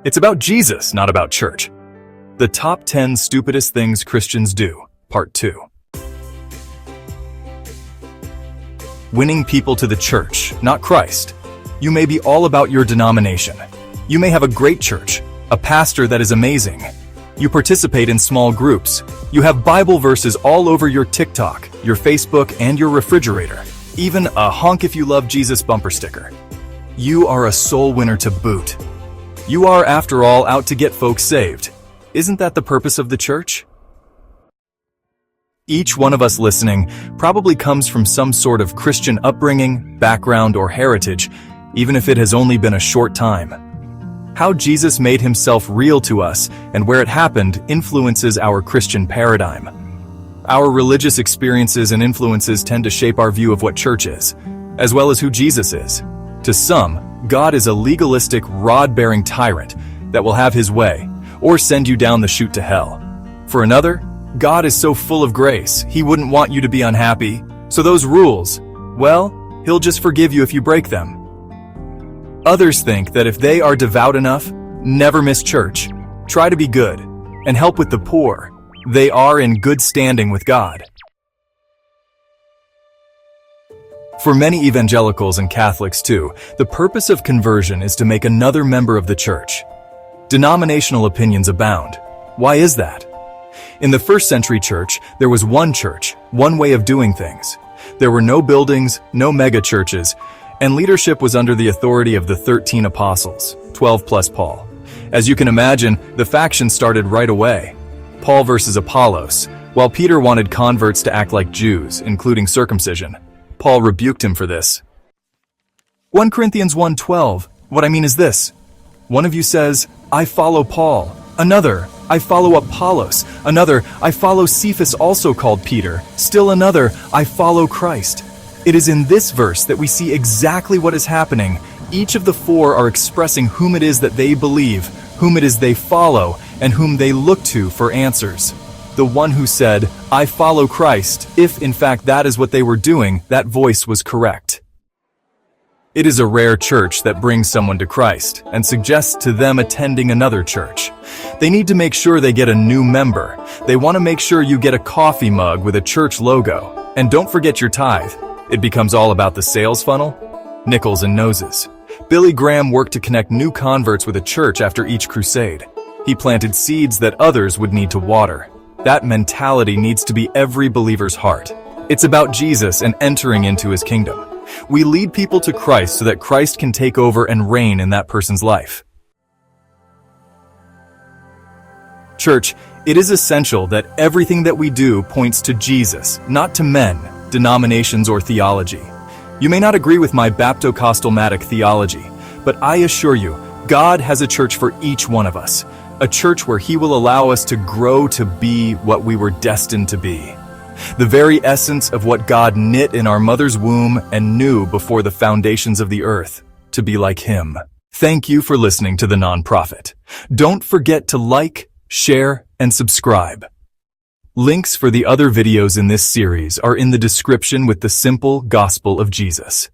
It's about Jesus, not about church. The Top 10 Stupidest Things Christians Do, Part 2. Winning people to the church, not Christ. You may be all about your denomination. You may have a great church, a pastor that is amazing. You participate in small groups. You have Bible verses all over your TikTok, your Facebook, and your refrigerator. Even a "Honk if you love Jesus" bumper sticker. You are a soul winner to boot. You are, after all, out to get folks saved. Isn't that the purpose of the church? Each one of us listening probably comes from some sort of Christian upbringing, background, or heritage, even if it has only been a short time. How Jesus made himself real to us and where it happened influences our Christian paradigm. Our religious experiences and influences tend to shape our view of what church is, as well as who Jesus is. To some, God is a legalistic, rod-bearing tyrant that will have his way, or send you down the chute to hell. For another, God is so full of grace, he wouldn't want you to be unhappy, so those rules, well, he'll just forgive you if you break them. Others think that if they are devout enough, never miss church, try to be good, and help with the poor, they are in good standing with God. For many evangelicals and Catholics too, the purpose of conversion is to make another member of the church. Denominational opinions abound. Why is that? In the first century church, there was one church, one way of doing things. There were no buildings, no mega churches, and leadership was under the authority of the 13 apostles, 12 plus Paul. As you can imagine, the faction started right away. Paul versus Apollos. While Peter wanted converts to act like Jews, including circumcision, Paul rebuked him for this. 1 Corinthians 1:12. What I mean is this. One of you says, "I follow Paul." Another, "I follow Apollos." Another, "I follow Cephas, also called Peter." Still another, "I follow Christ." It is in this verse that we see exactly what is happening. Each of the four are expressing whom it is that they believe, whom it is they follow, and whom they look to for answers. The one who said, "I follow Christ," if in fact that is what they were doing, that voice was correct. It is a rare church that brings someone to Christ and suggests to them attending another church. They need to make sure they get a new member. They want to make sure you get a coffee mug with a church logo. And don't forget your tithe. It becomes all about the sales funnel, nickels and noses. Billy Graham worked to connect new converts with a church after each crusade. He planted seeds that others would need to water. That mentality needs to be every believer's heart. It's about Jesus and entering into his kingdom. We lead people to Christ so that Christ can take over and reign in that person's life. Church, it is essential that everything that we do points to Jesus, not to men, denominations, or theology. You may not agree with my Baptocostalmatic theology, but I assure you, God has a church for each one of us. A church where he will allow us to grow to be what we were destined to be. The very essence of what God knit in our mother's womb and knew before the foundations of the earth, to be like him. Thank you for listening to The Nonprofit. Don't forget to like, share, and subscribe. Links for the other videos in this series are in the description with the simple gospel of Jesus.